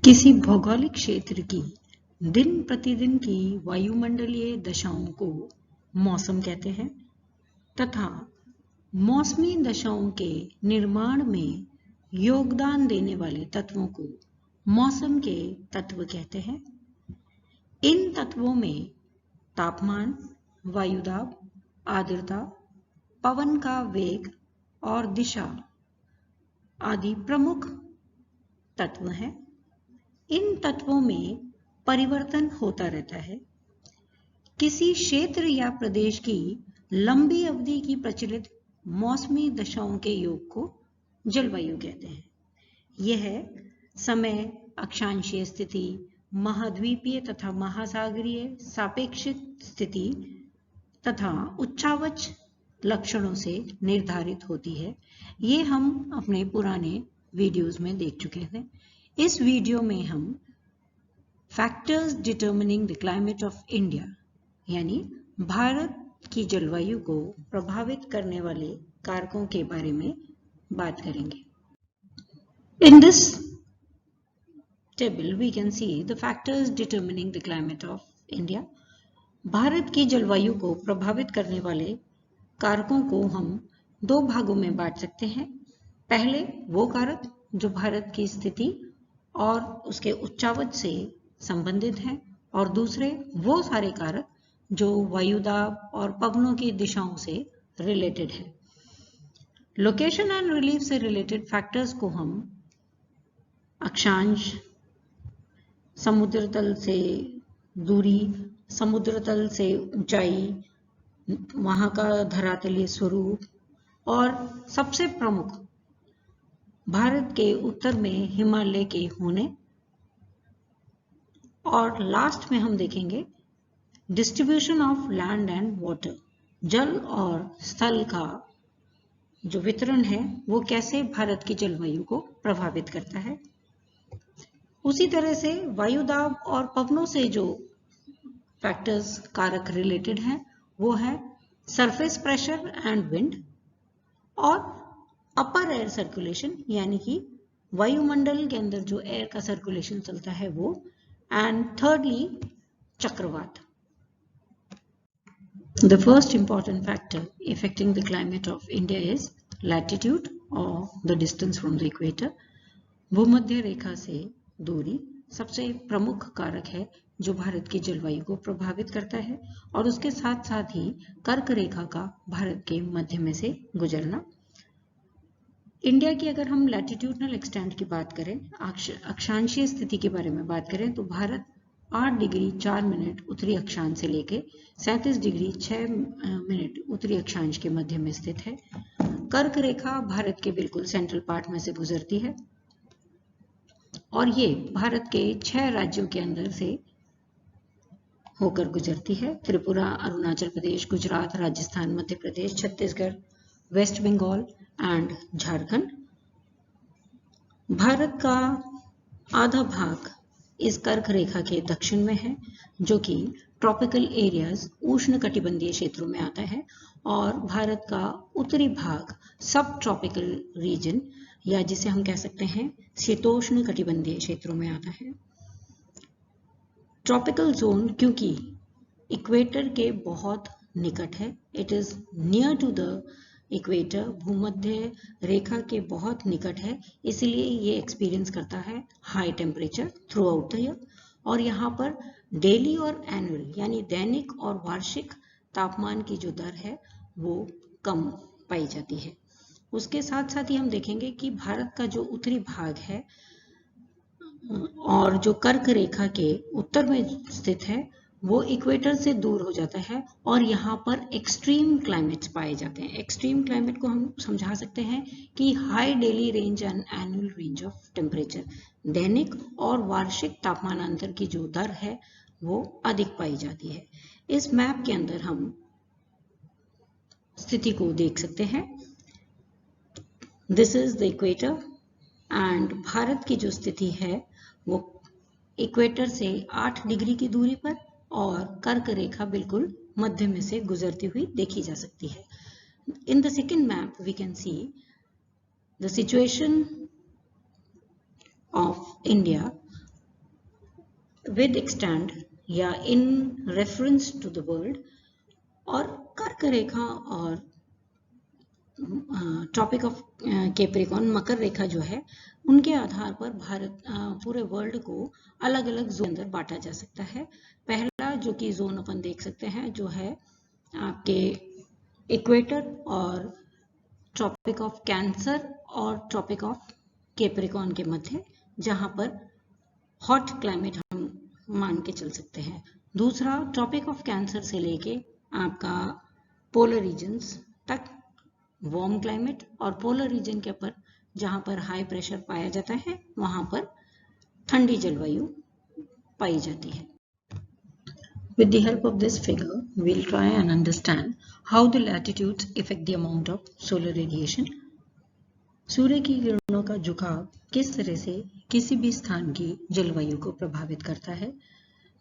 किसी भौगोलिक क्षेत्र की दिन प्रतिदिन की वायुमंडलीय दशाओं को मौसम कहते हैं तथा मौसमी दशाओं के निर्माण में योगदान देने वाले तत्वों को मौसम के तत्व कहते हैं। इन तत्वों में तापमान, वायुदाब, आर्द्रता, पवन का वेग और दिशा आदि प्रमुख तत्व हैं। इन तत्वों में परिवर्तन होता रहता है। किसी क्षेत्र या प्रदेश की लंबी अवधि की प्रचलित मौसमी दशाओं के योग को जलवायु कहते हैं। यह समय, अक्षांशीय स्थिति, महाद्वीपीय तथा महासागरीय सापेक्षिक स्थिति तथा उच्चावच लक्षणों से निर्धारित होती है। ये हम अपने पुराने वीडियोस में देख चुके हैं। इस वीडियो में हम factors determining the climate of India यानी भारत की जलवायु को प्रभावित करने वाले कारकों के बारे में बात करेंगे। In this table we can see the factors determining the climate of India. Bharat की जलवायु को प्रभावित करने वाले कारकों को हम दो भागों में बांट सकते हैं। पहले वो कारक जो भारत की स्थिति और उसके उच्चावच से संबंधित हैं और दूसरे वो सारे कारक जो वायुदाब और पवनों की दिशाओं से रिलेटेड है। लोकेशन एंड रिलीफ से रिलेटेड फैक्टर्स को हम अक्षांश, समुद्र तल से दूरी, समुद्र तल से ऊंचाई, वहां का धरातलीय स्वरूप और सबसे प्रमुख भारत के उत्तर में हिमालय के होने और लास्ट में हम देखेंगे distribution of land and water, जल और स्थल का जो वितरण है वो कैसे भारत की जलवायु को प्रभावित करता है। उसी तरह से वायुदाब और पवनों से जो फैक्टर्स कारक रिलेटेड हैं वो है सरफेस प्रेशर एंड विंड और अपर एयर सर्कुलेशन यानी कि वायुमंडल के अंदर जो एयर का सर्कुलेशन चलता है वो, एंड थर्डली चक्रवात। The first important factor affecting the climate of India is latitude or the distance from the equator. भूमध्य रेखा से दूरी सबसे प्रमुख कारक है जो भारत की जलवायु को प्रभावित करता है और उसके साथ साथ ही कर्क रेखा का भारत के मध्य में से गुजरना। इंडिया की अगर हम लैटिट्यूडनल एक्सटेंट की बात करें, अक्षांशीय स्थिति के बारे में बात करें तो भारत 8 डिग्री 4 मिनट उत्तरी अक्षांश से लेके 37 डिग्री 6 मिनट उत्तरी अक्षांश के मध्य में स्थित है। कर्क रेखा भारत के बिल्कुल सेंट्रल पार्ट में से गुजरती है और ये भारत के 6 राज्यों के अंदर से होकर गुजरती है। Tripura, Arunachal Pradesh, Gujarat, Rajasthan, Madhya Pradesh, Chhattisgarh, waste Bengal and Jharkhand. भारत का आधा भाग इस कर्क रेखा के दक्षिण में है जो कि ट्रॉपिकल एरियाज उष्ण कटिबंधीय क्षेत्रों में आता है और भारत का उत्तरी भाग सब ट्रॉपिकल रीजन या जिसे हम कह सकते हैं शीतोष्ण कटिबंधीय क्षेत्रों में आता है। ट्रॉपिकल जोन क्योंकि इक्वेटर के बहुत निकट है, it is near to the equator, भूमध्य रेखा के बहुत निकट है, इसलिए ये एक्सपीरियंस करता है high temperature through out the year और यहाँ पर डेली और एनुअल यानी दैनिक और वार्षिक तापमान की जो दर है वो कम पाई जाती है। उसके साथ साथ ही हम देखेंगे कि भारत का जो उत्तरी भाग है और जो कर्क रेखा के उत्तर में स्थित है वो इक्वेटर से दूर हो जाता है और यहाँ पर एक्सट्रीम क्लाइमेट्स पाए जाते हैं। एक्सट्रीम क्लाइमेट को हम समझा सकते हैं कि high daily range and annual range of temperature, दैनिक और वार्षिक तापमान अंतर की जो दर है वो अधिक पाई जाती है। इस मैप के अंदर हम स्थिति को देख सकते हैं। This is the equator and Bharat की जो स्थिति है वो इक्वेटर से 8 डिग्री की दूरी पर और कर्क रेखा बिल्कुल मध्य में से गुजरती हुई देखी जा सकती है। In the second map we can see the situation of India with extend या in reference to the world, और कर्क रेखा और ट्रॉपिक ऑफ कैप्रिकॉर्न मकर रेखा जो है, उनके आधार पर भारत पूरे वर्ल्ड को अलग अलग जोन अंदर बांटा जा सकता है। पहला जो कि जोन अपन देख सकते हैं जो है आपके इक्वेटर और ट्रॉपिक ऑफ कैंसर और ट्रॉपिक ऑफ कैप्रिकॉर्न के मध्य, जहां पर हॉट क्लाइमेट हम मान के चल सकते हैं। दूसरा ट्रॉपिक ऑफ कैंसर से लेके आपका पोलर रीजन्स तक वार्म क्लाइमेट, और पोलर रीजन के ऊपर जहां पर हाई प्रेशर पाया जाता है वहां पर ठंडी जलवायु पाई जाती है। With the help of this figure, we'll try and understand how the latitudes affect the amount of solar radiation. सूर्य की किरणों का झुकाव किस तरह से किसी भी स्थान की जलवायु को प्रभावित करता है।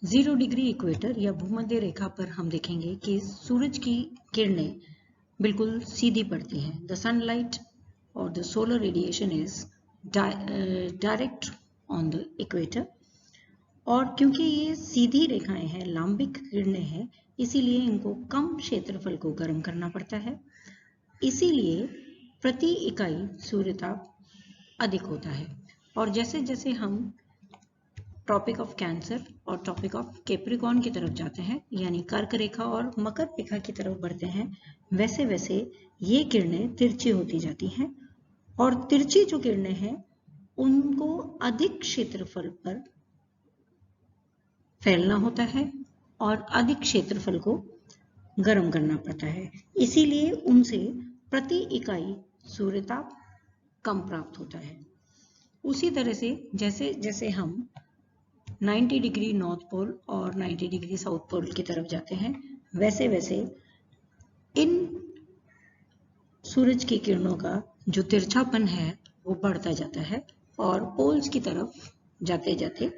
0 डिग्री इक्वेटर या भूमध्य रेखा पर हम देखेंगे कि सूरज की किरणें बिल्कुल सीधी पड़ती हैं। द सनलाइट और the solar radiation is direct on the equator, और क्योंकि ये सीधी रेखाएं हैं, लांबिक किरणें हैं, इसीलिए इनको कम क्षेत्रफल को गर्म करना पड़ता है। इसीलिए प्रति इकाई सूर्यताप अधिक होता है। और जैसे जैसे हम ट्रॉपिक ऑफ कैंसर और ट्रॉपिक ऑफ कैप्रिकॉर्न की तरफ जाते हैं, यानी कर्क रेखा और मकर रेखा की तरफ बढ़ते हैं, वैसे वैसे ये किरणें तिरछी होती जाती हैं, और तिरछी जो किरणें हैं उनको अधिक क्षेत्रफल पर फैलना होता है और अधिक क्षेत्रफल को गर्म करना पड़ता है। इसीलिए उनसे प्रति इकाई सूर्यताप कम प्राप्त होता है। उसी तरह से जैसे जैसे हम 90 डिग्री नॉर्थ पोल और 90 डिग्री साउथ पोल की तरफ जाते हैं, वैसे वैसे इन सूरज की किरणों का जो तिरछापन है वो बढ़ता जाता है, और पोल्स की तरफ जाते जाते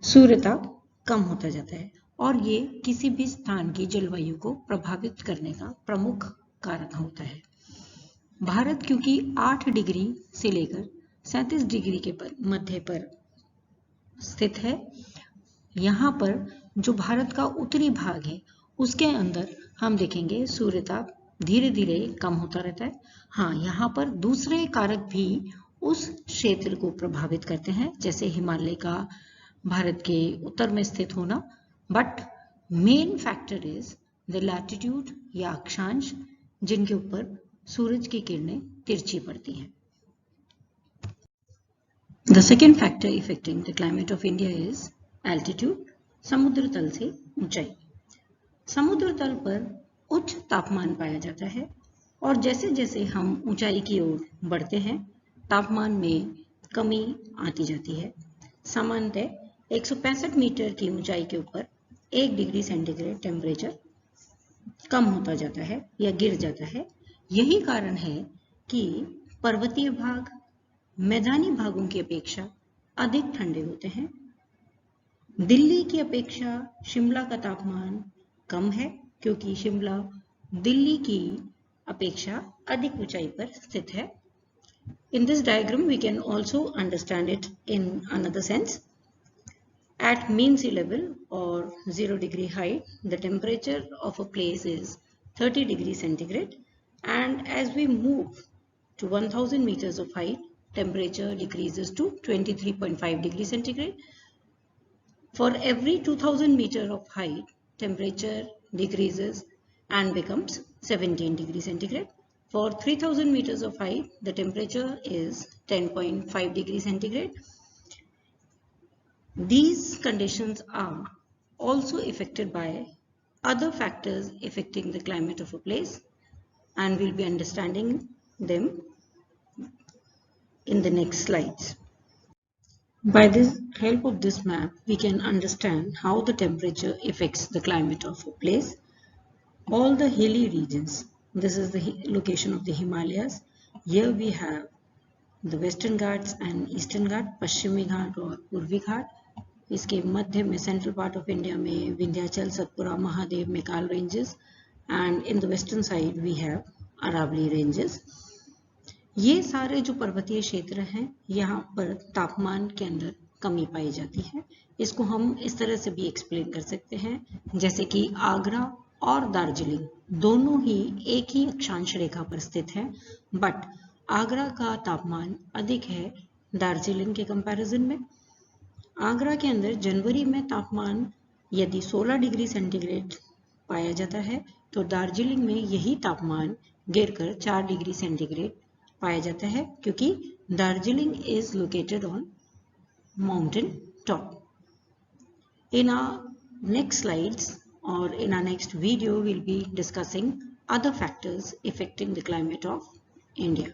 सूर्यताप कम होता जाता है, और ये किसी भी स्थान की जलवायु को प्रभावित करने का प्रमुख कारण होता है। भारत क्योंकि 8 डिग्री से लेकर 37 डिग्री के मध्य पर स्थित है, यहाँ पर जो भारत का उत्तरी भाग है उसके अंदर हम देखेंगे सूर्यताप धीरे धीरे कम होता रहता है। हाँ, यहाँ पर दूसरे कारक भी उस क्षेत्र को प्रभावित करते हैं, जैसे हिमालय का भारत के उत्तर में स्थित होना, but main factor is the latitude या अक्षांश, जिनके ऊपर सूरज की किरणें तिरछी पड़ती हैं। The second factor affecting the climate of India is altitude, समुद्र तल से ऊंचाई। समुद्र तल पर उच्च तापमान पाया जाता है, और जैसे जैसे हम ऊंचाई की ओर बढ़ते हैं तापमान में कमी आती जाती है। सामान्यतः 165 मीटर की ऊंचाई के ऊपर 1 डिग्री सेंटीग्रेड टेम्परेचर कम होता जाता है या गिर जाता है। यही कारण है कि पर्वतीय भाग मैदानी भागों की अपेक्षा अधिक ठंडे होते हैं। दिल्ली की अपेक्षा शिमला का तापमान कम है, क्योंकि शिमला दिल्ली की अपेक्षा अधिक ऊंचाई पर स्थित है। In this diagram we can also understand it in another sense. At mean sea level or 0 degree height, the temperature of a place is 30 degrees centigrade, and as we move to 1000 meters of height, temperature decreases to 23.5 degrees centigrade. For every 2000 meter of height, temperature decreases and becomes 17 degrees centigrade. For 3000 meters of height, the temperature is 10.5 degrees centigrade. These conditions are also affected by other factors affecting the climate of a place, and we'll be understanding them in the next slides. By the help of this map, we can understand how the temperature affects the climate of a place. All the hilly regions, this is the location of the Himalayas. Here we have the Western Ghats and Eastern Ghat, Paschimi Ghat और पूर्वी घाट। इसके मध्य में central part of India में Vindhyachal, Satpura, Mahadev, Maikal ranges, and in the western side we have Aravalli ranges. ये सारे जो पर्वतीय क्षेत्र हैं, यहाँ पर तापमान के अंदर कमी पाई जाती है। इसको हम इस तरह से भी एक्सप्लेन कर सकते हैं जैसे कि आगरा और दार्जिलिंग दोनों ही एक ही अक्षांश रेखा पर स्थित है, बट आगरा का तापमान अधिक है दार्जिलिंग के कंपैरिजन में। आगरा के अंदर जनवरी में तापमान यदि 16 डिग्री सेंटीग्रेड पाया जाता है तो दार्जिलिंग में यही तापमान गिरकर 4 डिग्री सेंटीग्रेड पाया जाता है, क्योंकि Darjeeling is located on mountain top. In our next slides or in our next video, we'll be discussing other factors affecting the climate of India.